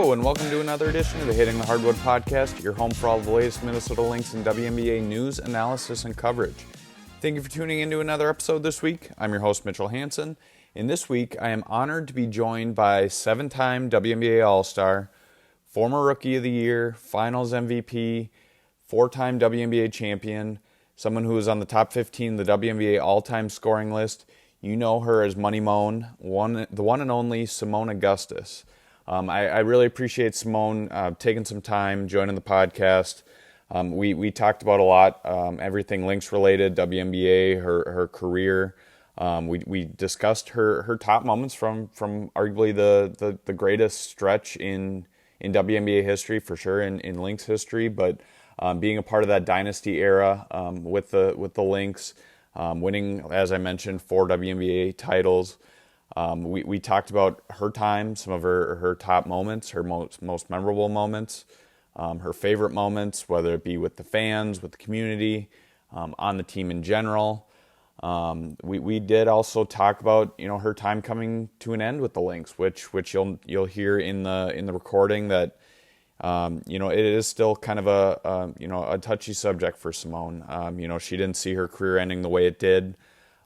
Hello, and welcome to another edition of the Hitting the Hardwood podcast, your home for all the latest Minnesota Lynx and WNBA news, analysis, and coverage. Thank you for tuning into another episode this week. I'm your host, Mitchell Hansen, and this week I am honored to be joined by seven-time WNBA All-Star, former Rookie of the Year, Finals MVP, four-time WNBA champion, someone who is on the top 15 of the WNBA all-time scoring list. You know her as Money Moan, the one and only Seimone Augustus. I really appreciate Seimone taking some time, joining the podcast. We talked about a lot, everything Lynx related, WNBA, her career. We discussed her top moments from arguably the greatest stretch in WNBA history, for sure, in Lynx history, but being a part of that dynasty era with the Lynx, winning, as I mentioned, 4 WNBA titles. We talked about her time, some of her top moments, her most memorable moments, her favorite moments, whether it be with the fans, with the community, on the team in general. We did also talk about her time coming to an end with the Lynx, which you'll hear in the recording that it is still kind of a touchy subject for Seimone. She didn't see her career ending the way it did.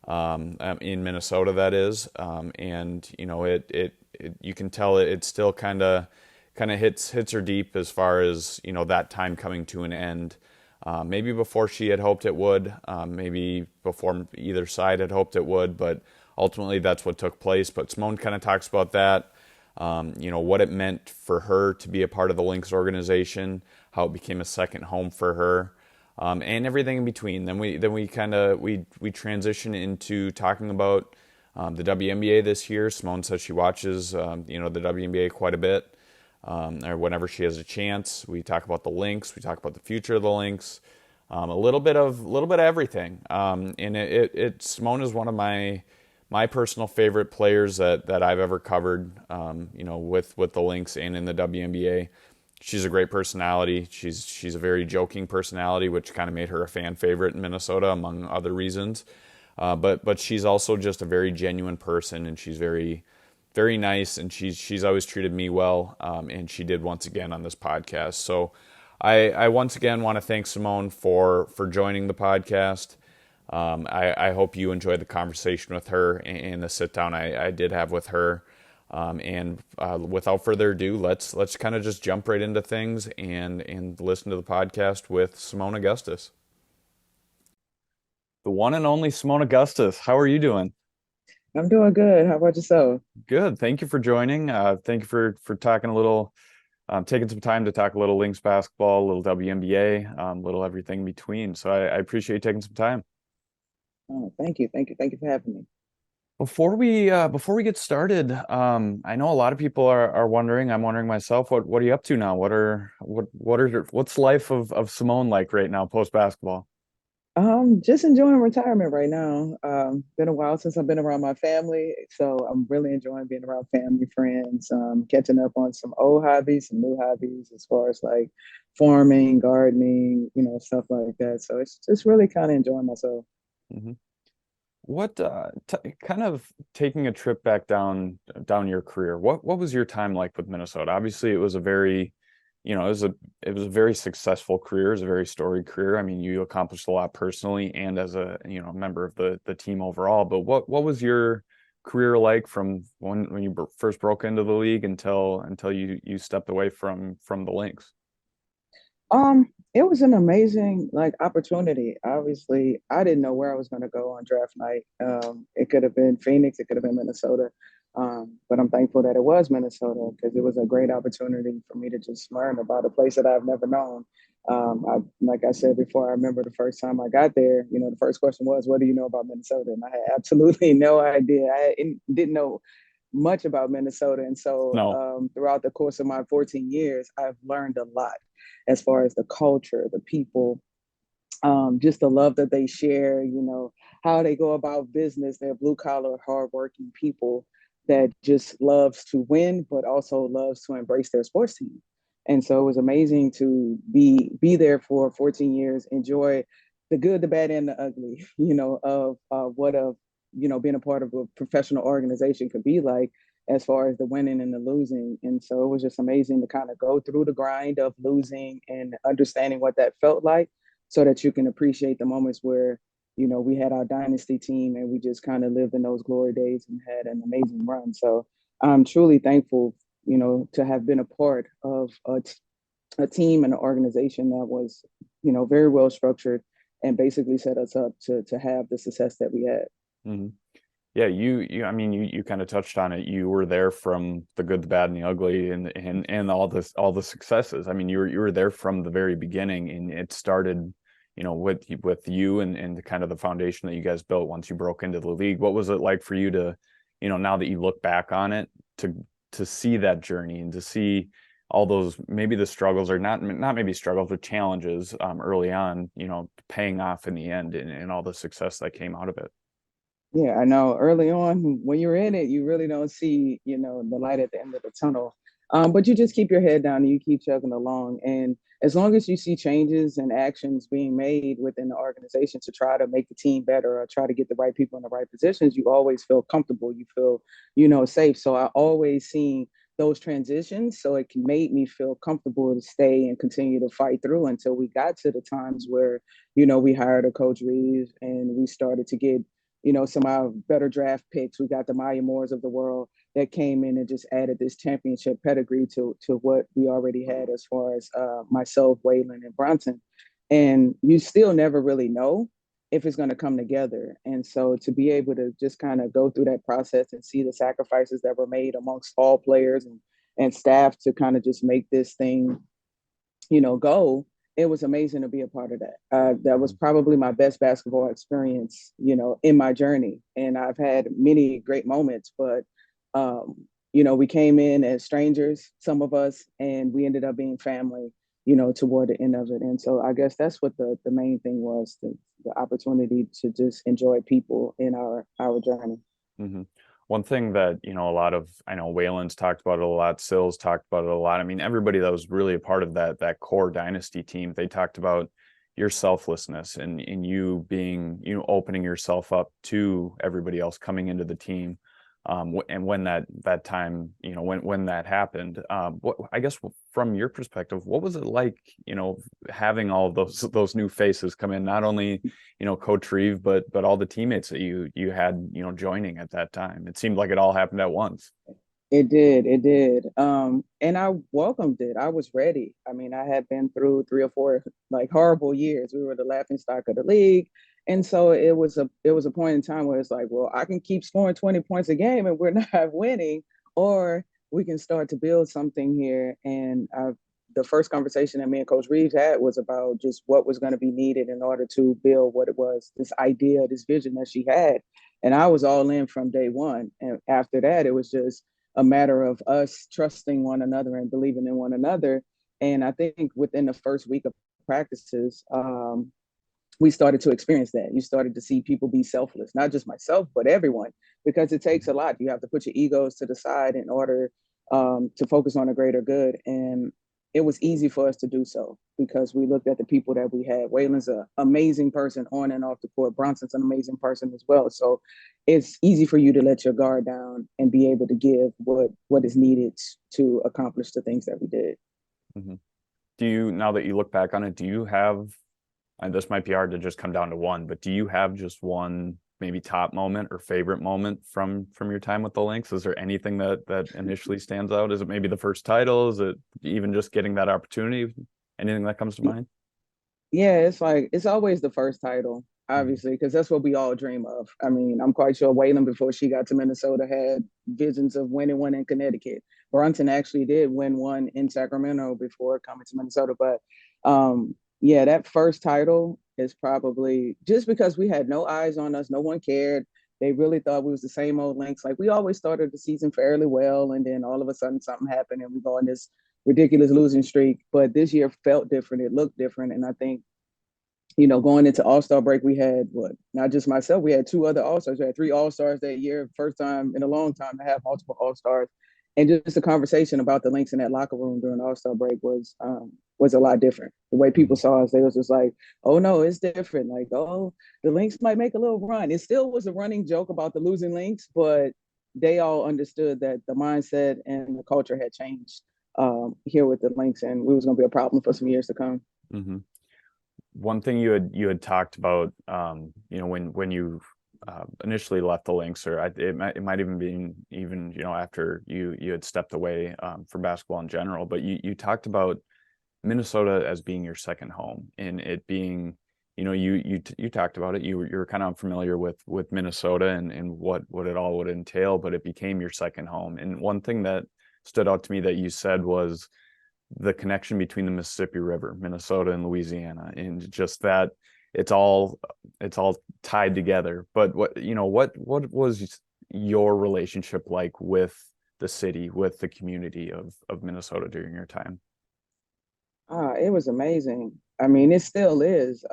In Minnesota, that is, and it you can tell it still kind of hits her deep as far as that time coming to an end. Maybe before she had hoped it would, maybe before either side had hoped it would, but ultimately that's what took place. But Seimone kind of talks about that, what it meant for her to be a part of the Lynx organization, how it became a second home for her. And everything in between. Then we transition into talking about the WNBA this year. Seimone says she watches the WNBA quite a bit, or whenever she has a chance. We talk about the Lynx. We talk about the future of the Lynx. A little bit of everything. And Seimone is one of my personal favorite players that I've ever covered. With the Lynx and in the WNBA. She's a great personality. She's a very joking personality, which kind of made her a fan favorite in Minnesota, among other reasons. But she's also just a very genuine person, and she's very, very nice, and she's always treated me well, and she did once again on this podcast. So I once again want to thank Seimone for joining the podcast. I hope you enjoyed the conversation with her and the sit down I did have with her. And without further ado, let's kind of just jump right into things and listen to the podcast with Seimone Augustus. The one and only Seimone Augustus. How are you doing? I'm doing good. How about yourself? Good. Thank you for joining. Thank you for talking a little, taking some time to talk a little Lynx basketball, a little WNBA, a little everything in between. So I appreciate you taking some time. Oh, thank you. Thank you for having me. Before we get started, I know a lot of people are wondering. I'm wondering myself. What are you up to now? What's life of Seimone like right now post basketball? Just enjoying retirement right now. Been a while since I've been around my family, so I'm really enjoying being around family, friends, catching up on some old hobbies, some new hobbies, as far as like farming, gardening, stuff like that. So it's just really kind of enjoying myself. Mm-hmm. What kind of taking a trip back down your career? What was your time like with Minnesota? Obviously, it was a very, it was a very successful career. It was a very storied career. I mean, you accomplished a lot personally and as a member of the team overall. But what was your career like from when you first broke into the league until you stepped away from the Lynx? It was an amazing opportunity. Obviously, I didn't know where I was going to go on draft night. It could have been Phoenix, it could have been Minnesota. But I'm thankful that it was Minnesota because it was a great opportunity for me to just learn about a place that I've never known. Like I said before, I remember the first time I got there, the first question was, what do you know about Minnesota? And I had absolutely no idea. Didn't know much about Minnesota. And so No. throughout the course of my 14 years, I've learned a lot as far as the culture, the people, just the love that they share, how they go about business. They're blue collar, hardworking people that just loves to win, but also loves to embrace their sports team. And so it was amazing to be there for 14 years, enjoy the good, the bad, and the ugly, of what being a part of a professional organization could be like. as far as the winning and the losing. And so it was just amazing to kind of go through the grind of losing and understanding what that felt like so that you can appreciate the moments where, we had our dynasty team and we just kind of lived in those glory days and had an amazing run. So I'm truly thankful, to have been a part of a team and an organization that was, very well structured and basically set us up to have the success that we had. Mm-hmm. Yeah, I mean, you kind of touched on it. You were there from the good, the bad, and the ugly, and all the successes. I mean, you were there from the very beginning, and it started, with you and the kind of the foundation that you guys built once you broke into the league. What was it like for you to, now that you look back on it, to see that journey and to see all those maybe the struggles or not maybe struggles or challenges early on, paying off in the end and all the success that came out of it. Yeah, I know early on when you're in it, you really don't see, the light at the end of the tunnel. But you just keep your head down and you keep chugging along. And as long as you see changes and actions being made within the organization to try to make the team better or try to get the right people in the right positions, you always feel comfortable. You feel, safe. So I always seen those transitions. So it made me feel comfortable to stay and continue to fight through until we got to the times where, we hired a coach Reeves and we started to get some of our better draft picks. We got the Maya Moores of the world that came in and just added this championship pedigree to what we already had as far as myself, Waylon, and Bronson. And you still never really know if it's going to come together. And so to be able to just kind of go through that process and see the sacrifices that were made amongst all players and staff to kind of just make this thing, go, it was amazing to be a part of that. That was probably my best basketball experience, in my journey. And I've had many great moments, but, we came in as strangers, some of us, and we ended up being family, toward the end of it. And so I guess that's what the main thing was, the opportunity to just enjoy people in our journey. Mm-hmm. One thing that, I know Waylon's talked about it a lot, Sills talked about it a lot. I mean, everybody that was really a part of that core dynasty team, they talked about your selflessness and you being, opening yourself up to everybody else coming into the team. And when that time, when that happened, I guess from your perspective, what was it like, having all of those new faces come in, not only, Coach Reeve, but all the teammates that you had, joining at that time? It seemed like it all happened at once. It did. And I welcomed it. I was ready. I mean, I had been through 3 or 4 like horrible years. We were the laughing stock of the league. And so it was a point in time where it's like, well, I can keep scoring 20 points a game and we're not winning, or we can start to build something here. And the first conversation that me and Coach Reeves had was about just what was going to be needed in order to build what it was, this idea, this vision that she had. And I was all in from day one. And after that, it was just a matter of us trusting one another and believing in one another. And I think within the first week of practices, we started to experience that. You started to see people be selfless, not just myself, but everyone, because it takes a lot. You have to put your egos to the side in order to focus on a greater good. And it was easy for us to do so because we looked at the people that we had. Waylon's an amazing person on and off the court. Bronson's an amazing person as well. So it's easy for you to let your guard down and be able to give what is needed to accomplish the things that we did. Mm-hmm. Now that you look back on it, do you have, and this might be hard to just come down to one, but do you have just one maybe top moment or favorite moment from your time with the Lynx? Is there anything that initially stands out? Is it maybe the first title? Is it even just getting that opportunity? Anything that comes to mind? Yeah, it's always the first title, obviously, because that's what we all dream of. I mean, I'm quite sure Waylon, before she got to Minnesota, had visions of winning one in Connecticut. Brunson actually did win one in Sacramento before coming to Minnesota. But yeah, that first title is probably just because we had no eyes on us, no one cared. They really thought we was the same old Lynx. Like, we always started the season fairly well, and then all of a sudden something happened and we go on this ridiculous losing streak. But this year felt different. It looked different. And I think, going into All-Star break, we had not just myself, we had 2 other All-Stars. We had 3 All-Stars that year, first time in a long time to have multiple All-Stars. And just a conversation about the Lynx in that locker room during All-Star break was a lot different. The way people saw us, they was just like, oh no, it's different. Like, oh, the Lynx might make a little run. It still was a running joke about the losing Lynx, but they all understood that the mindset and the culture had changed here with the Lynx, and we was going to be a problem for some years to come. Mm-hmm. One thing you had talked about, when you initially left the Lynx, or it might even be after you had stepped away from basketball in general, but you talked about Minnesota as being your second home, and it being, you talked about it. You were kind of unfamiliar with Minnesota and what it all would entail, but it became your second home. And one thing that stood out to me that you said was the connection between the Mississippi River, Minnesota and Louisiana, and just that it's all tied together. But what was your relationship like with the city, with the community of Minnesota during your time? It was amazing. I mean, it still is.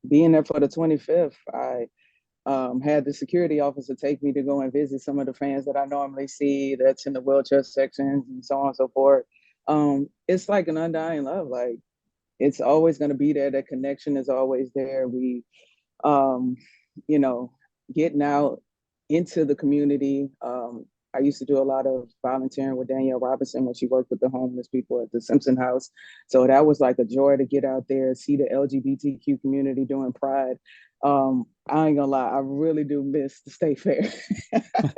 Being there for the 25th, I had the security officer take me to go and visit some of the fans that I normally see that's in the wheelchair sections and so on and so forth. It's like an undying love. Like, it's always going to be there. That connection is always there. We, um, you know, getting out into the community. I used to do a lot of volunteering with Danielle Robinson when she worked with the homeless people at the Simpson House. So that was like a joy to get out there, see the LGBTQ community doing Pride. I ain't gonna lie, I really do miss the state fair.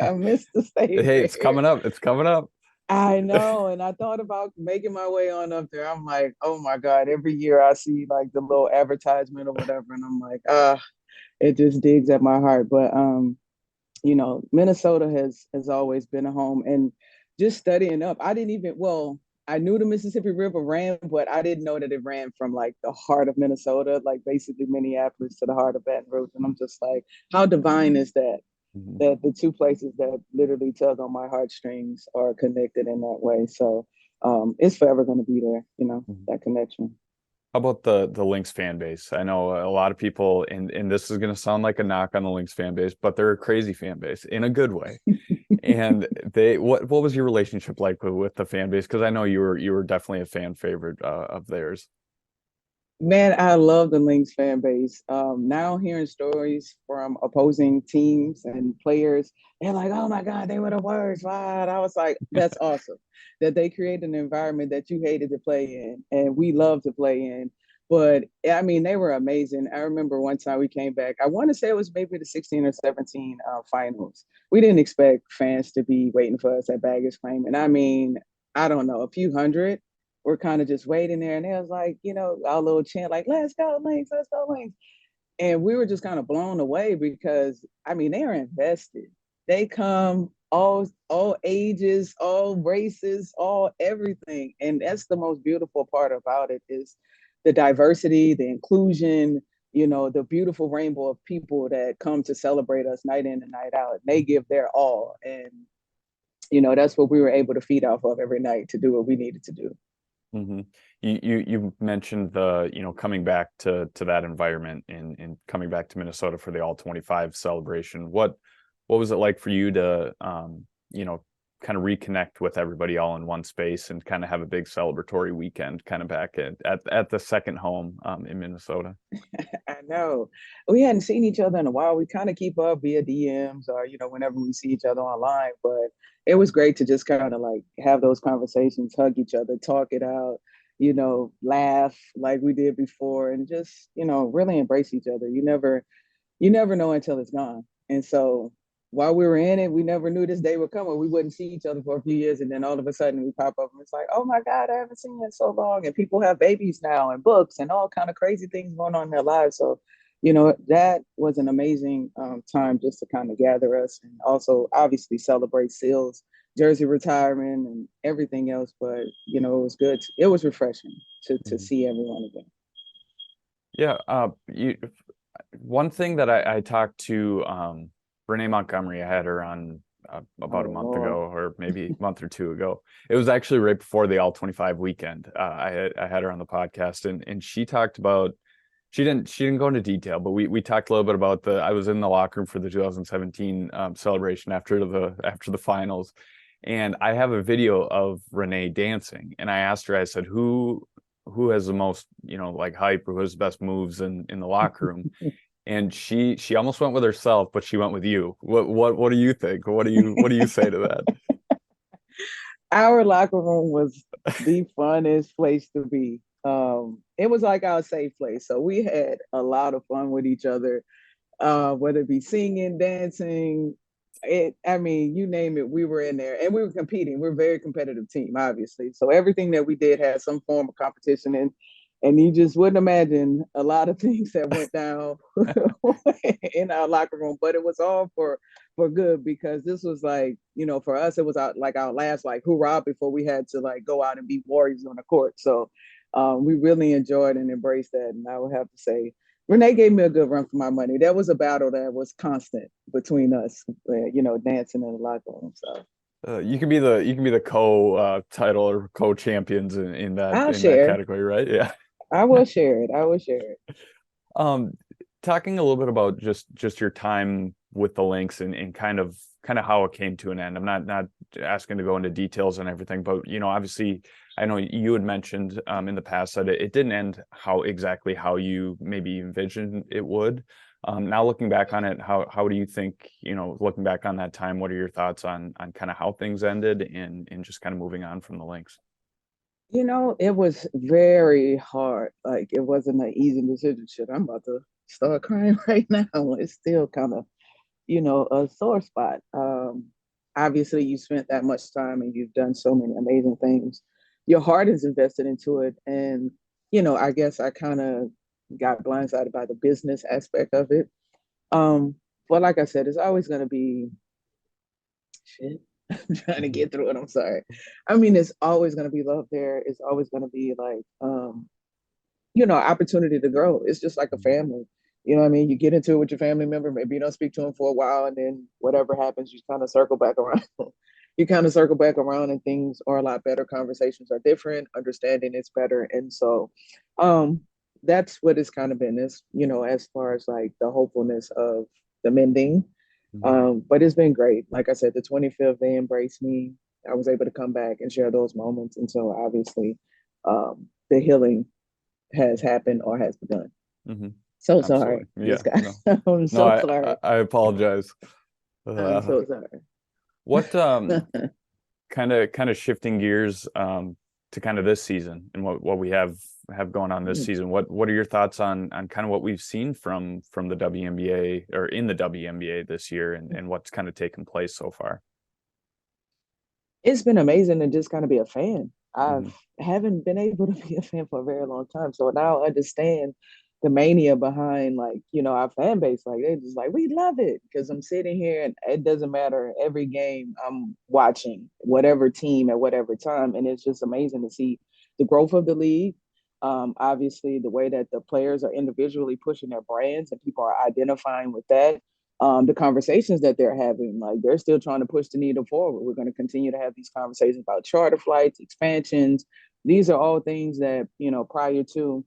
I miss the state Hey, fair. it's coming up. It's coming up. I know, and I thought about making my way on up there. I'm like, oh my God, every year I see like the little advertisement or whatever, and I'm like, it just digs at my heart. But Minnesota has always been a home. And just studying up, I knew the Mississippi River ran, but I didn't know that it ran from like the heart of Minnesota, like basically Minneapolis to the heart of Baton Rouge. And I'm just like, how divine is that? Mhm. That the two places that literally tug on my heartstrings are connected in that way. So it's forever going to be there, Mhm. that connection. How about the Lynx fan base? I know a lot of people, and this is going to sound like a knock on the Lynx fan base, but they're a crazy fan base in a good way. And what was your relationship like with the fan base? Because I know you were definitely a fan favorite of theirs. Man, I love the Lynx fan base. Now hearing stories from opposing teams and players, they're like, "Oh my God, they were the worst!" Wow. I was like, "That's awesome that they create an environment that you hated to play in, and we love to play in." But I mean, they were amazing. I remember one time we came back. I want to say it was maybe the 16 or 17 finals. We didn't expect fans to be waiting for us at baggage claim, and I mean, I don't know, a few hundred we're kind of just waiting there. And it was like, our little chant, like, let's go, Lynx, let's go, Lynx. And we were just kind of blown away because, I mean, they are invested. They come all ages, all races, all everything. And that's the most beautiful part about it is the diversity, the inclusion, the beautiful rainbow of people that come to celebrate us night in and night out. And they give their all. And, that's what we were able to feed off of every night to do what we needed to do. Mm-hmm. You mentioned the coming back to that environment and coming back to Minnesota for the All-25 celebration. What was it like for you to kind of reconnect with everybody all in one space and kind of have a big celebratory weekend kind of back at the second home in Minnesota? I know. We hadn't seen each other in a while. We kind of keep up via DMs or, whenever we see each other online. But it was great to just kind of like have those conversations, hug each other, talk it out, laugh like we did before and just, really embrace each other. You never know until it's gone. And so while we were in it, we never knew this day would come where we wouldn't see each other for a few years. And then all of a sudden we pop up and it's like, oh my God, I haven't seen you in so long. And people have babies now and books and all kind of crazy things going on in their lives. So, that was an amazing time just to kind of gather us and also obviously celebrate Seal's jersey retirement and everything else. But, it was good. It was refreshing to Mhm. see everyone again. Yeah, one thing that I talked to Renee Montgomery, I had her on about a Oh, month Lord. ago, or maybe a month or two ago. It was actually right before the All-25 weekend. I had her on the podcast, and she talked about she didn't go into detail, but we talked a little bit about I was in the locker room for the 2017 celebration after the finals, and I have a video of Renee dancing, and I asked her, I said, who has the most like hype or who has the best moves in the locker room? and she almost went with herself, but she went with you. What do you think? What do you say to that? Our locker room was the funnest place to be. It was like our safe place. So we had a lot of fun with each other, whether it be singing, dancing, I mean, you name it, we were in there and we were competing. We're a very competitive team, obviously. So everything that we did had some form of competition in, and you just wouldn't imagine a lot of things that went down in our locker room, but it was all for good because this was like, for us, it was like our last like hoorah before we had to like go out and be warriors on the court. So we really enjoyed and embraced that. And I would have to say, Renee gave me a good run for my money. That was a battle that was constant between us, dancing in the locker room. So You can be the co title or co champions I'll in that share. category, right? Yeah. I will share it. I will share it. Um, Talking a little bit about just your time with the Lynx and kind of how it came to an end. I'm not asking to go into details and everything, but obviously, I know you had mentioned in the past that it didn't end exactly how you maybe envisioned it would. Now looking back on it, how do you think, looking back on that time, what are your thoughts on kind of how things ended and just kind of moving on from the Lynx? It was very hard. Like it wasn't an easy decision. Shit, I'm about to start crying right now. It's still kind of, a sore spot. Obviously you spent that much time and you've done so many amazing things. Your heart is invested into it. And, I guess I kind of got blindsided by the business aspect of it. Um, but like I said, it's always gonna be shit. I'm trying to Mhm. get through it. I'm sorry. I mean, it's always gonna be love there. It's always gonna be like opportunity to grow. It's just like a Mhm. family. You know what I mean? You get into it with your family member, maybe you don't speak to them for a while, and then whatever happens, you kind of circle back around. You kind of circle back around, and things are a lot better. Conversations are different, understanding is better. And so um that's what it's kind of been, is, as far as like the hopefulness of the mending. Mhm. But it's been great. Like I said, the 25th, they embraced me. I was able to come back and share those moments. And so obviously, the healing has happened or has begun. Mhm. So sorry. Absolutely. Yeah. This guy. No. I'm No, so sorry. I apologize. I'm Uh, so sorry. what kind of shifting gears to kind of this season and what we have going on this season. What are your thoughts on kind of what we've seen from the WNBA or in the WNBA this year and what's kind of taken place so far? It's been amazing to just kind of be a fan. Hmm. I've haven't been able to be a fan for a very long time. So now I understand the mania behind, like, our fan base. Like they're just like, we love it. Because I'm sitting here and it doesn't matter. Every game I'm watching, whatever team at whatever time. And it's just amazing to see the growth of the league. Obviously the way that the players are individually pushing their brands and people are identifying with that. The conversations that they're having, like they're still trying to push the needle forward. We're going to continue to have these conversations about charter flights, expansions. These are all things that, prior to,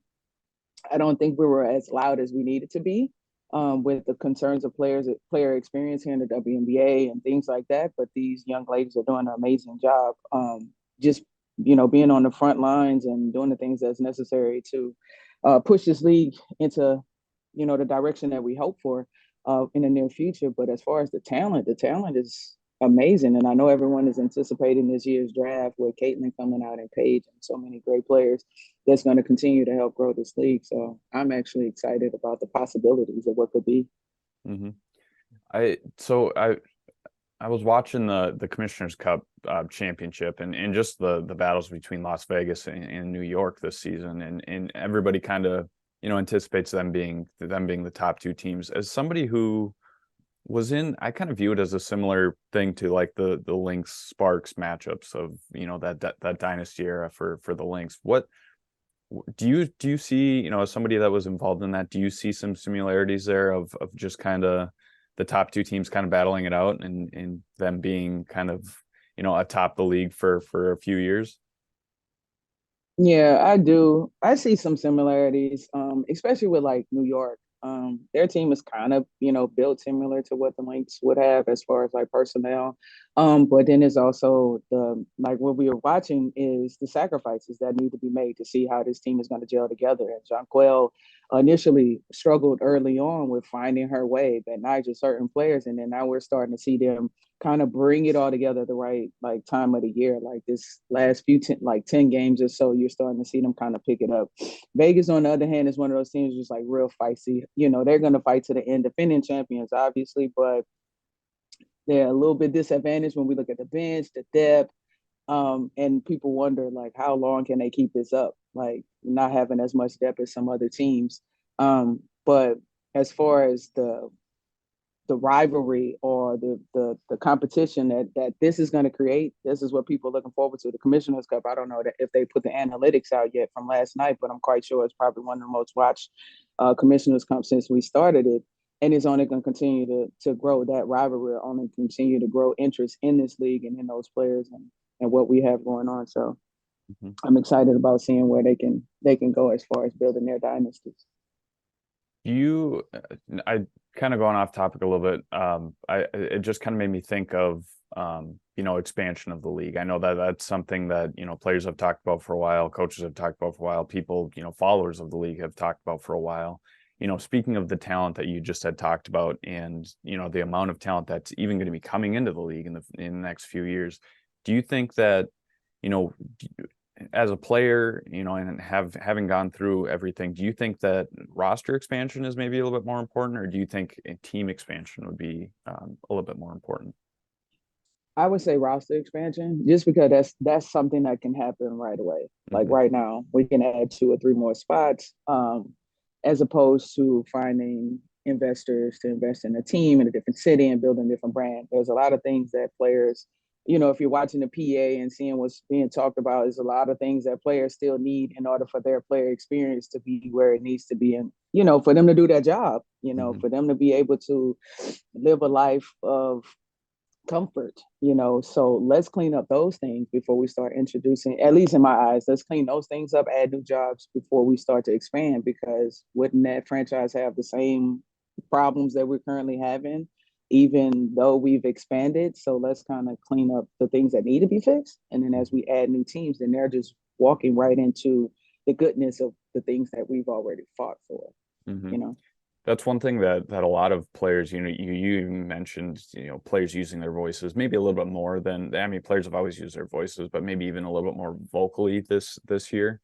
I don't think we were as loud as we needed to be, with the concerns of player experience here in the WNBA and things like that. But these young ladies are doing an amazing job, just, being on the front lines and doing the things that's necessary to push this league into, the direction that we hope for in the near future. But as far as the talent is amazing. And I know everyone is anticipating this year's draft with Caitlin coming out and Paige and so many great players that's going to continue to help grow this league. So I'm actually excited about the possibilities of what could be. Hmm. I I was watching the Commissioner's Cup championship and just the battles between Las Vegas and New York this season, and everybody kind of anticipates them being the top two teams. As somebody who was in, I kind of view it as a similar thing to like the Lynx Sparks matchups of that dynasty era for the Lynx. What do you see, as somebody that was involved in that, do you see some similarities there of just kind of the top two teams kind of battling it out and them being kind of, atop the league for a few years? Yeah, I do. I see some similarities, especially with like New York. Their team is kind of, built similar to what the Lynx would have as far as like personnel. But then there's also the like what we are watching is the sacrifices that need to be made to see how this team is going to gel together. And Jonquel, initially struggled early on with finding her way, that Niger certain players, and then now we're starting to see them kind of bring it all together at the right like time of the year. Like this last 10 games or so, you're starting to see them kind of pick it up. Vegas, on the other hand, is one of those teams just like real feisty. They're going to fight to the end, defending champions, obviously, but they're a little bit disadvantaged when we look at the bench, the depth, and people wonder like how long can they keep this up, like not having as much depth as some other teams. But as far as the rivalry or the competition that this is going to create, this is what people are looking forward to. The Commissioner's Cup, I don't know if they put the analytics out yet from last night, but I'm quite sure it's probably one of the most watched Commissioner's Cup since we started it. And it's only going to continue to grow. That rivalry will only continue to grow interest in this league and in those players and what we have going on. So I'm excited about seeing where they can go as far as building their dynasties. I kind of going off topic a little bit. It just kind of made me think of, expansion of the league. I know that that's something that, players have talked about for a while, coaches have talked about for a while, people, followers of the league have talked about for a while. Speaking of the talent that you just had talked about and, the amount of talent that's even going to be coming into the league in the next few years, do you think that, as a player, and having gone through everything, do you think that roster expansion is maybe a little bit more important, or do you think team expansion would be a little bit more important? I would say roster expansion, just because that's something that can happen right away. Like right now, we can add 2 or 3 more spots, as opposed to finding investors to invest in a team in a different city and building a different brand. There's a lot of things that players, if you're watching the PA and seeing what's being talked about, is a lot of things that players still need in order for their player experience to be where it needs to be. And, for them to do their job, for them to be able to live a life of comfort, so let's clean up those things before we start introducing, at least in my eyes, let's clean those things up, add new jobs before we start to expand, because wouldn't that franchise have the same problems that we're currently having, even though we've expanded? So let's kind of clean up the things that need to be fixed. And then as we add new teams, then they're just walking right into the goodness of the things that we've already fought for, That's one thing that a lot of players, you mentioned, players using their voices, maybe a little bit more than, players have always used their voices, but maybe even a little bit more vocally this year.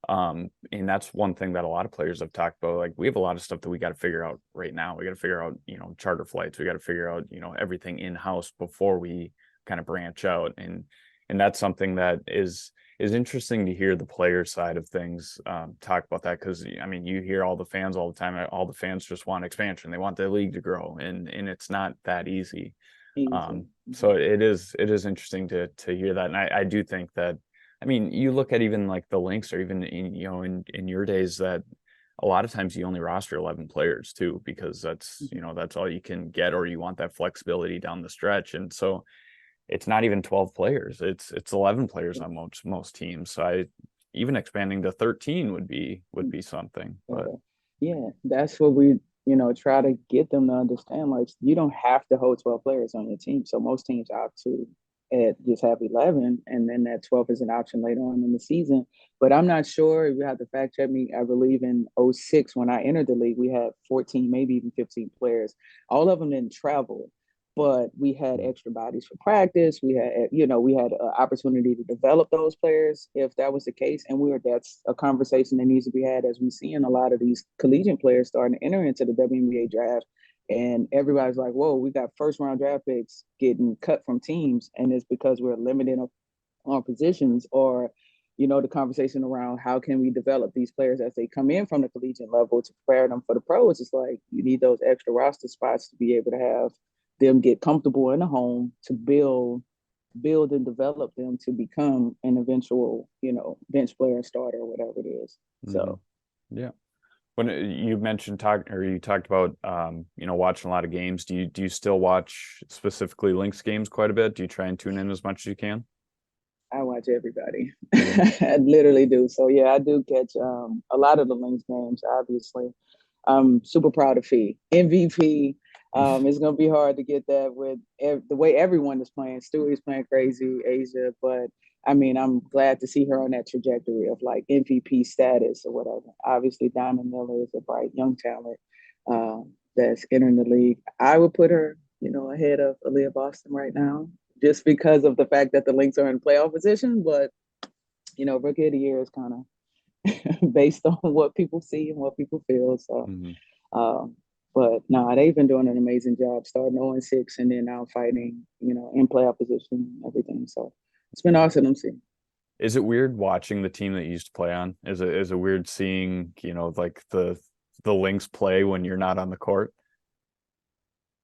And that's one thing that a lot of players have talked about. Like, we have a lot of stuff that we got to figure out right now. We got to figure out, charter flights. We got to figure out, everything in-house before we kind of branch out. And that's something that is interesting to hear the player side of things talk about that, because you hear all the fans all the time. All the fans just want expansion. They want the league to grow, and it's not that easy. So it is interesting to hear that, and I do think that, you look at even like the Lynx, or even in your days, that a lot of times you only roster 11 players too, because that's that's all you can get, or you want that flexibility down the stretch, and so it's not even 12 players. It's 11 players on most teams. So even expanding to 13 would be something. But yeah, that's what we, try to get them to understand. Like, you don't have to hold 12 players on your team. So most teams opt to just have 11, and then that 12 is an option later on in the season. But I'm not sure. You have to fact check me. I believe in 06, when I entered the league, we had 14, maybe even 15 players. All of them didn't travel, but we had extra bodies for practice. We had, we had an opportunity to develop those players if that was the case. And that's a conversation that needs to be had, as we see in a lot of these collegiate players starting to enter into the WNBA draft. And everybody's like, whoa, we got first round draft picks getting cut from teams. And it's because we're limited on positions, or, the conversation around how can we develop these players as they come in from the collegiate level to prepare them for the pros. It's like, you need those extra roster spots to be able to have them get comfortable in a home, to build and develop them to become an eventual, bench player, starter, whatever it is. So, yeah. When you mentioned you talked about, watching a lot of games, do you still watch specifically Lynx games quite a bit? Do you try and tune in as much as you can? I watch everybody. I literally do. So yeah, I do catch a lot of the Lynx games, obviously. I'm super proud of Fee. MVP. It's going to be hard to get that with the way everyone is playing. Stewie's playing crazy, Asia, but I mean, I'm glad to see her on that trajectory of like MVP status or whatever. Obviously, Diamond Miller is a bright young talent that's entering the league. I would put her, ahead of Aaliyah Boston right now, just because of the fact that the Lynx are in playoff position. But rookie of the year is kind of based on what people see and what people feel. So, Mm-hmm. um, but no, they've been doing an amazing job starting 0-6 and then now fighting, in playoff position and everything. So it's been awesome to see. Is it weird watching the team that you used to play on? Is it weird seeing, like the Lynx play when you're not on the court?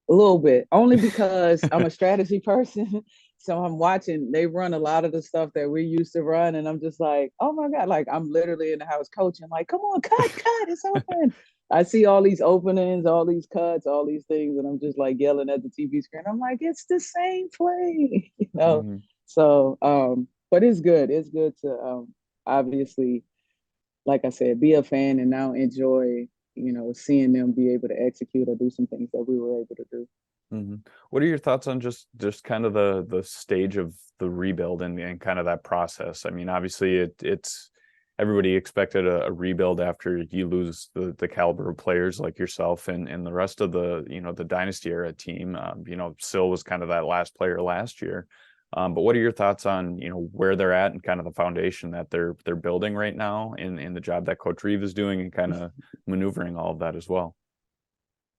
A little bit, only because I'm a strategy person. So I'm watching, they run a lot of the stuff that we used to run. And I'm just like, oh my God, like I'm literally in the house coaching, like, come on, cut, it's open. I see all these openings, all these cuts, all these things. And I'm just like yelling at the TV screen. I'm like, it's the same play, Mm-hmm. So, but it's good. It's good to obviously, like I said, be a fan and now enjoy, seeing them be able to execute or do some things that we were able to do. Mm-hmm. What are your thoughts on just kind of the stage of the rebuild and kind of that process? I mean, obviously it's everybody expected a rebuild after you lose the caliber of players like yourself and the rest of the dynasty era team. Sil was kind of that last player last year. But what are your thoughts on where they're at and kind of the foundation that they're building right now in the job that Coach Reeve is doing and kind of maneuvering all of that as well?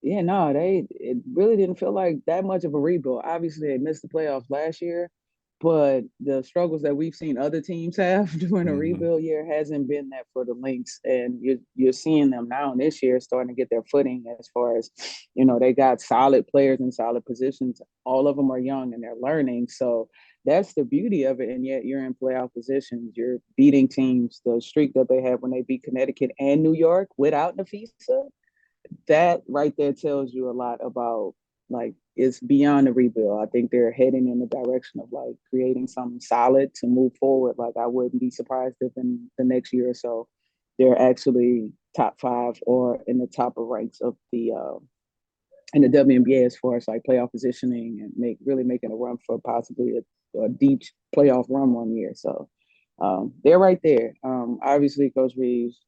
Yeah, no, it really didn't feel like that much of a rebuild. Obviously, they missed the playoffs last year, but the struggles that we've seen other teams have during a Mm-hmm. rebuild year hasn't been that for the Lynx. And you're seeing them now in this year starting to get their footing as far as, they got solid players in solid positions. All of them are young and they're learning. So that's the beauty of it. And yet you're in playoff positions. You're beating teams. The streak that they had when they beat Connecticut and New York without Nafisa, that right there tells you a lot about, like, it's beyond the rebuild. I think they're heading in the direction of like creating something solid to move forward. Like I wouldn't be surprised if in the next year or so they're actually top five or in the top of ranks of the in the WNBA as far as like playoff positioning and really making a run for possibly a deep playoff run one year. So they're right there. Obviously, Coach Reeves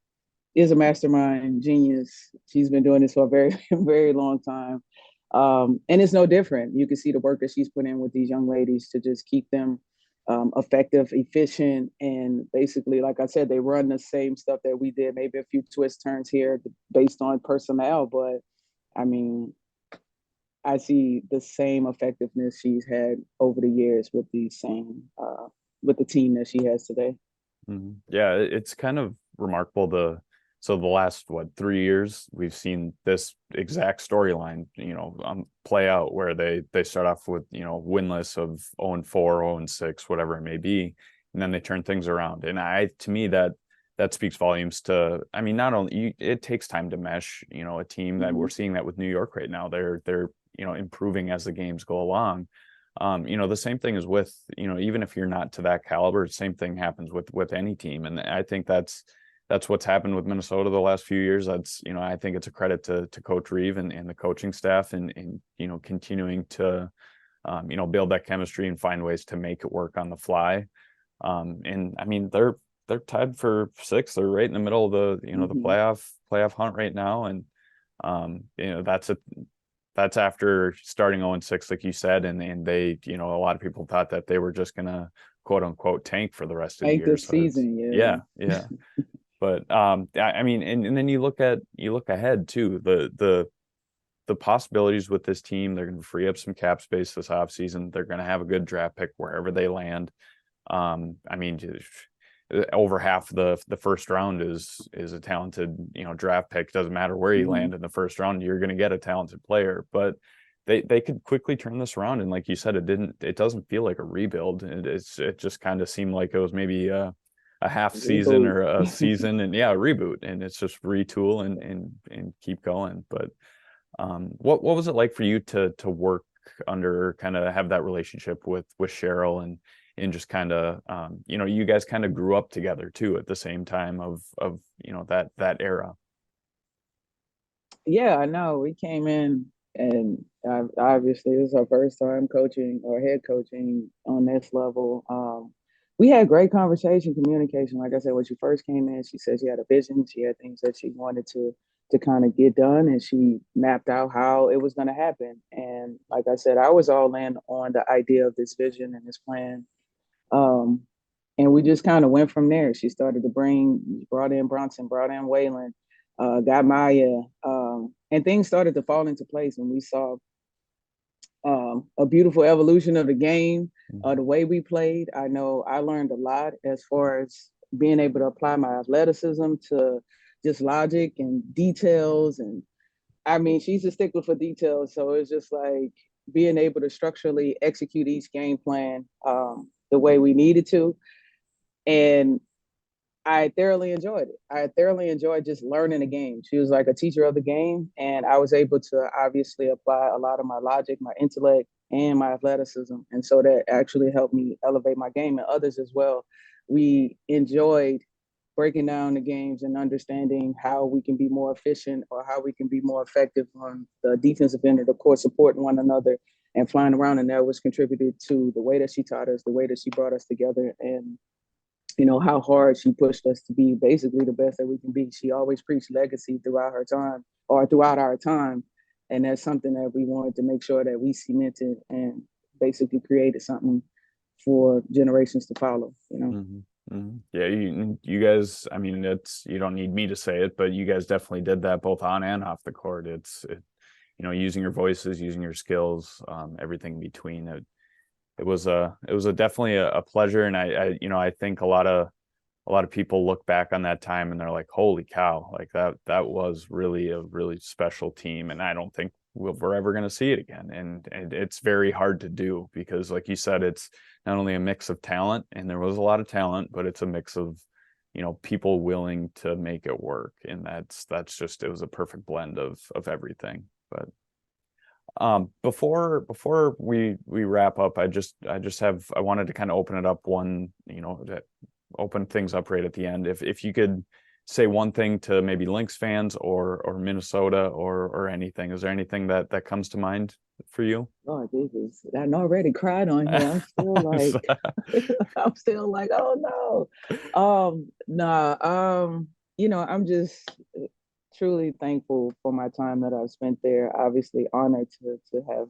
is a mastermind genius. She's been doing this for a very, very long time. And it's no different. You can see the work that she's put in with these young ladies to just keep them effective, efficient, and basically, like I said, they run the same stuff that we did, maybe a few twist turns here based on personnel. But I mean, I see the same effectiveness she's had over the years with with the team that she has today. Mm-hmm. Yeah, it's kind of remarkable. So the last 3 years we've seen this exact storyline, play out where they start off with winless of 0-4, 0-6, whatever it may be, and then they turn things around. And to me that speaks volumes to. I mean, not only it takes time to mesh, a team that we're Mm-hmm. seeing that with New York right now. They're improving as the games go along. The same thing is with, even if you're not to that caliber, the same thing happens with any team. And I think that's what's happened with Minnesota the last few years. That's, I think it's a credit to Coach Reeve and the coaching staff and continuing to, build that chemistry and find ways to make it work on the fly. And I mean, they're tied for sixth. They're right in the middle of the Mm-hmm. playoff hunt right now. And, that's after starting 0-6, like you said, and they, a lot of people thought that they were just gonna quote unquote tank for the rest of the Like year. this So it's season, yeah. yeah. But I mean, and then you look ahead too. The possibilities with this team, they're gonna free up some cap space this offseason. They're gonna have a good draft pick wherever they land. I mean, over half the first round is a talented draft pick. Doesn't matter where you Mm-hmm. land in the first round, you're going to get a talented player. But they could quickly turn this around, and like you said, it doesn't feel like a rebuild. It just kind of seemed like it was maybe a half season Reboot. or a season, and yeah, a reboot, and it's just retool and keep going. But what was it like for you to work under, kind of have that relationship with Cheryl and just kind of you guys kind of grew up together too at the same time of that era. Yeah, I know. We came in and obviously it was our first time coaching or head coaching on this level. we had great conversation, communication. Like I said, when she first came in, she said she had a vision. She had things that she wanted to kind of get done, and she mapped out how it was going to happen. And like I said, I was all in on the idea of this vision and this plan. Um, and we just kind of went from there. She started to brought in Bronson, brought in Waylon, got Maya, and things started to fall into place when we saw a beautiful evolution of the game, the way we played. I know I learned a lot as far as being able to apply my athleticism to just logic and details. And I mean, she's a stickler for details. So it's just like being able to structurally execute each game plan the way we needed to. And I thoroughly enjoyed it. I thoroughly enjoyed just learning the game. She was like a teacher of the game, and I was able to obviously apply a lot of my logic, my intellect, and my athleticism. And so that actually helped me elevate my game and others as well. We enjoyed breaking down the games and understanding how we can be more efficient or how we can be more effective on the defensive end of the court, supporting one another and flying around. And that was contributed to the way that she taught us, the way that she brought us together, and how hard she pushed us to be basically the best that we can be. She always preached legacy throughout her time or throughout our time. And that's something that we wanted to make sure that we cemented and basically created something for generations to follow. Mm-hmm. Mm-hmm. Yeah, you guys, I mean, you don't need me to say it, but you guys definitely did that both on and off the court. Using your voices, using your skills, everything in between. It was definitely a pleasure, and I think a lot of people look back on that time and they're like, holy cow, like that was really a really special team, and I don't think we're ever going to see it again. And it's very hard to do because, like you said, it's not only a mix of talent, and there was a lot of talent, but it's a mix of people willing to make it work, and that's just, it was a perfect blend of everything. But before we wrap up, I wanted to kind of open it up to open things up right at the end. If you could say one thing to maybe Lynx fans or Minnesota or anything, is there anything that comes to mind for you? Oh Jesus, I already cried on here. I'm still like, I'm still like, oh no. Nah, I'm just truly thankful for my time that I've spent there. Obviously honored to have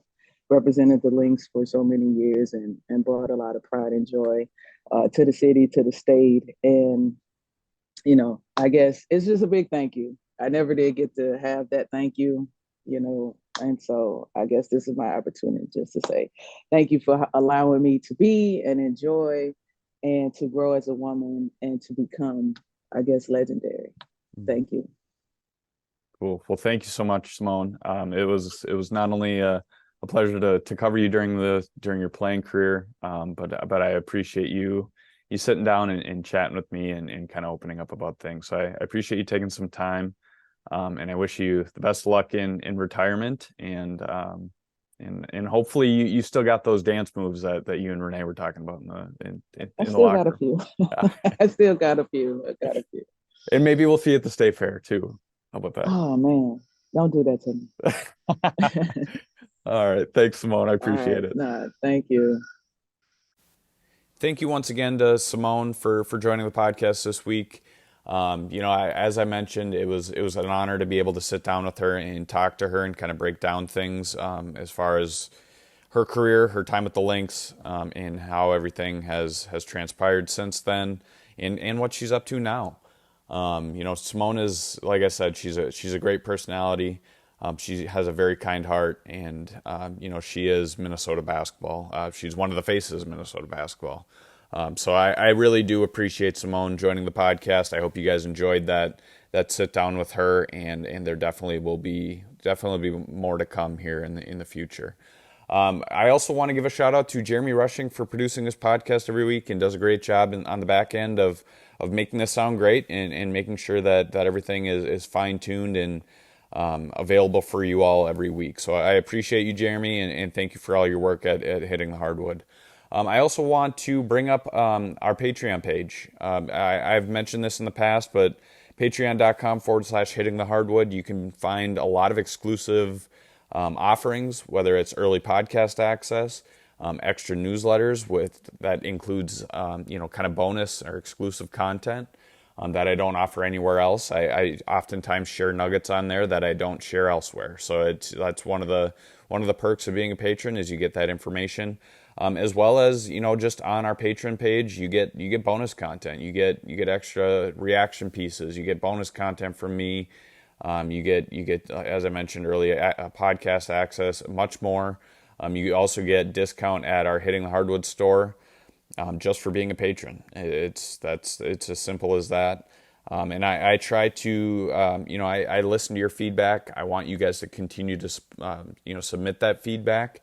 represented the Lynx for so many years and brought a lot of pride and joy to the city, to the state. And, I guess it's just a big thank you. I never did get to have that thank you. And so I guess this is my opportunity just to say thank you for allowing me to be and enjoy and to grow as a woman and to become, I guess, legendary. Thank you. Cool. Well, thank you so much, Seimone. It was not only a pleasure to cover you during your playing career, but I appreciate you sitting down and chatting with me and kind of opening up about things. So I appreciate you taking some time, and I wish you the best of luck in retirement, and hopefully you still got those dance moves that you and Renee were talking about in the locker room. I still got a few. I got a few. And maybe we'll see you at the State Fair too. How about that? Oh man, don't do that to me. All right. Thanks, Seimone. I appreciate it. Nah, thank you. Thank you once again to Seimone for joining the podcast this week. As I mentioned, it was an honor to be able to sit down with her and talk to her and kind of break down things as far as her career, her time with the Lynx, and how everything has transpired since then, and what she's up to now. Seimone is, like I said, she's a great personality. She has a very kind heart, and she is Minnesota basketball. She's one of the faces of Minnesota basketball. So I really do appreciate Seimone joining the podcast. I hope you guys enjoyed that sit down with her, and there definitely will be more to come here in the future. I also want to give a shout out to Jeremy Rushing for producing this podcast every week and does a great job on the back end of making this sound great and making sure that everything is fine-tuned and available for you all every week. So I appreciate you, Jeremy, and thank you for all your work at Hitting the Hardwood. I also want to bring up our Patreon page. I've mentioned this in the past, but patreon.com/Hitting the Hardwood. You can find a lot of exclusive offerings, whether it's early podcast access, extra newsletters that includes kind of bonus or exclusive content that I don't offer anywhere else. I oftentimes share nuggets on there that I don't share elsewhere. So that's one of the perks of being a patron is you get that information, as well as just on our Patreon page you get bonus content. You get extra reaction pieces. You get bonus content from me. You get as I mentioned earlier, podcast access, much more. You also get discount at our Hitting the Hardwood store. Just for being a patron. It's as simple as that. And I try to, I listen to your feedback. I want you guys to continue to, submit that feedback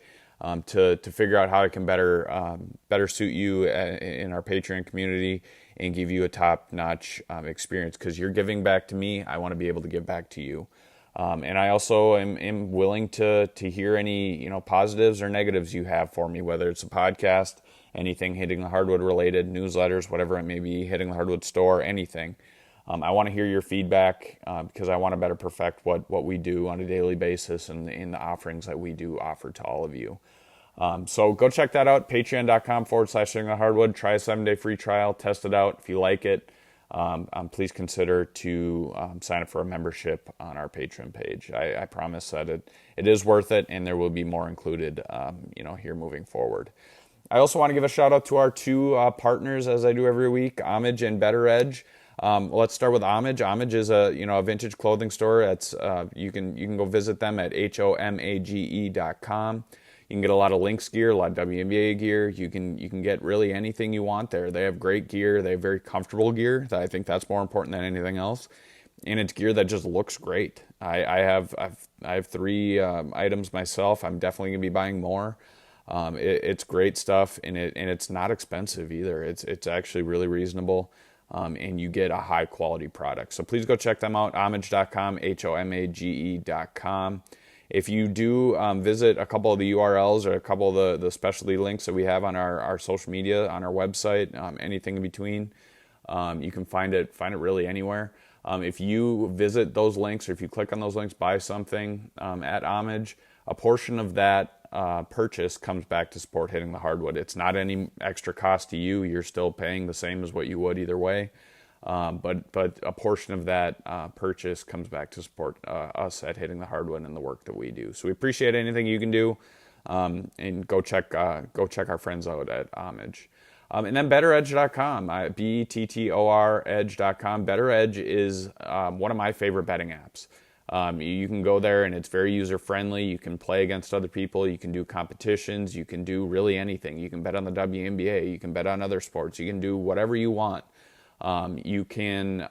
to figure out how I can better suit you in our Patreon community and give you a top-notch experience. Because you're giving back to me, I want to be able to give back to you. And I also am willing to hear any positives or negatives you have for me, whether it's a podcast, anything Hitting the Hardwood related, newsletters, whatever it may be, Hitting the Hardwood store, anything. I want to hear your feedback because I want to better perfect what we do on a daily basis and in the offerings that we do offer to all of you. So go check that out, patreon.com/Hitting the Hardwood. Try a 7-day free trial, test it out. If you like it, please consider to sign up for a membership on our Patreon page. I promise that it is worth it, and there will be more included here moving forward. I also want to give a shout out to our two partners, as I do every week, Homage and Better Edge. Let's start with Homage. Homage is a vintage clothing store. That's you can go visit them at homage.com. You can get a lot of Lynx gear, a lot of WNBA gear. You can get really anything you want there. They have great gear. They have very comfortable gear. I think that's more important than anything else. And it's gear that just looks great. I have 3 items myself. I'm definitely gonna be buying more. It's great stuff, and it's not expensive either. It's actually really reasonable, and you get a high quality product. So please go check them out. Homage.com, HOMAGE.com. If you do visit a couple of the URLs or a couple of the specialty links that we have on our social media, on our website, anything in between, you can find it really anywhere. If you visit those links or if you click on those links, buy something at Homage, a portion of that purchase comes back to support Hitting the Hardwood. It's not any extra cost to you. You're still paying the same as what you would either way. But a portion of that purchase comes back to support us at Hitting the Hardwood and the work that we do. So we appreciate anything you can do, and go check our friends out at Homage. And then BetterEdge.com, BETTOR Edge.com. BetterEdge is one of my favorite betting apps. You can go there and it's very user friendly. You can play against other people. You can do competitions. You can do really anything. You can bet on the WNBA. You can bet on other sports. You can do whatever you want. You can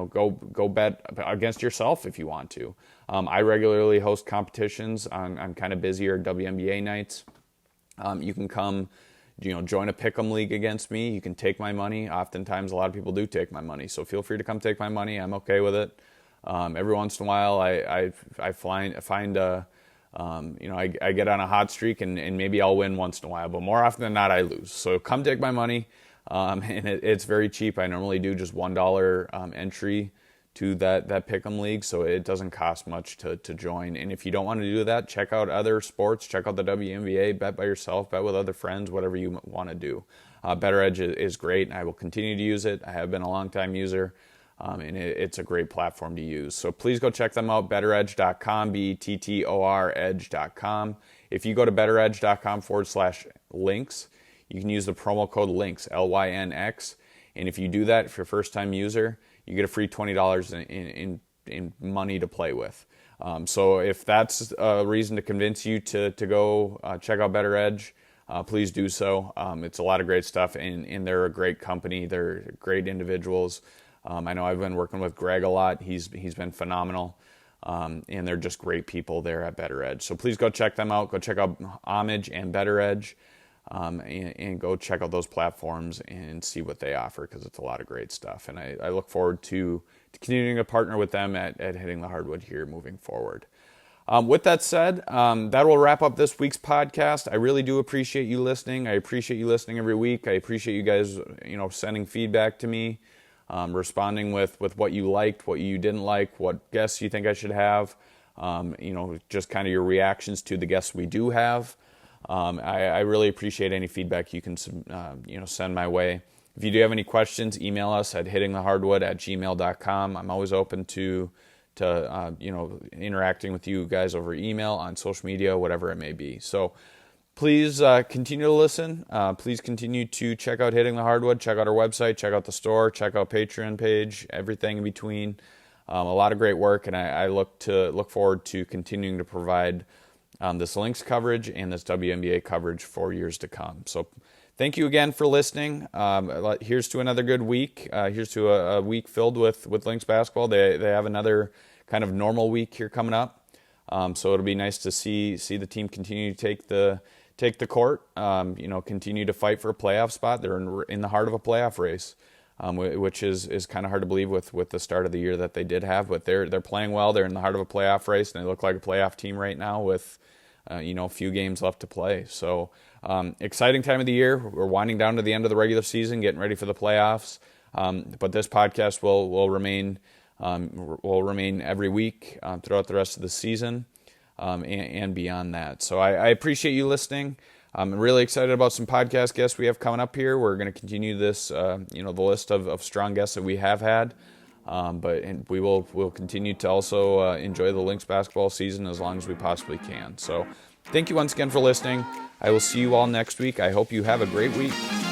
go bet against yourself if you want to. I regularly host competitions on kind of busier WNBA nights. You can come join a pick'em league against me. You can take my money. Oftentimes a lot of people do take my money, so feel free to come take my money. I'm okay with it. Every once in a while, I find I get on a hot streak and maybe I'll win once in a while, but more often than not, I lose. So come take my money, and it's very cheap. I normally do just $1 entry to that pick'em league, so it doesn't cost much to join. And if you don't want to do that, check out other sports. Check out the WNBA. Bet by yourself. Bet with other friends. Whatever you want to do. BetterEdge is great, and I will continue to use it. I have been a long-time user. And it's a great platform to use. So please go check them out, betteredge.com, BETTOR Edge.com. If you go to betteredge.com/Lynx, you can use the promo code LYNX, LYNX. And if you do that, if you're a first-time user, you get a free $20 in money to play with. So if that's a reason to convince you to go check out BetterEdge, please do so. It's a lot of great stuff, and they're a great company. They're great individuals. I know I've been working with Greg a lot. He's been phenomenal, and they're just great people there at BetterEdge. So please go check them out. Go check out Homage and BetterEdge, and go check out those platforms and see what they offer, because it's a lot of great stuff. And I look forward to continuing to partner with them at Hitting the Hardwood here moving forward. With that said, that will wrap up this week's podcast. I really do appreciate you listening. I appreciate you listening every week. I appreciate you guys, sending feedback to me. Responding with what you liked, what you didn't like, what guests you think I should have, just kind of your reactions to the guests we do have. I really appreciate any feedback you can send my way. If you do have any questions, email us at hittingthehardwood@gmail.com. I'm always open to interacting with you guys over email, on social media, whatever it may be. So please continue to listen. Please continue to check out Hitting the Hardwood. Check out our website. Check out the store. Check out Patreon page. Everything in between. A lot of great work, and I look forward to continuing to provide this Lynx coverage and this WNBA coverage for years to come. So thank you again for listening. Here's to another good week. Here's to a week filled with Lynx basketball. They have another kind of normal week here coming up. So it'll be nice to see the team continue to take the court. Continue to fight for a playoff spot. They're in the heart of a playoff race, which is kind of hard to believe with the start of the year that they did have. But they're playing well. They're in the heart of a playoff race, and they look like a playoff team right now with a few games left to play. So exciting time of the year. We're winding down to the end of the regular season, getting ready for the playoffs. But this podcast will remain every week throughout the rest of the season and beyond that. So I appreciate you listening. I'm really excited about some podcast guests we have coming up here. We're going to continue this, the list of strong guests that we have had. But we'll continue to also enjoy the Lynx basketball season as long as we possibly can. So thank you once again for listening. I will see you all next week. I hope you have a great week.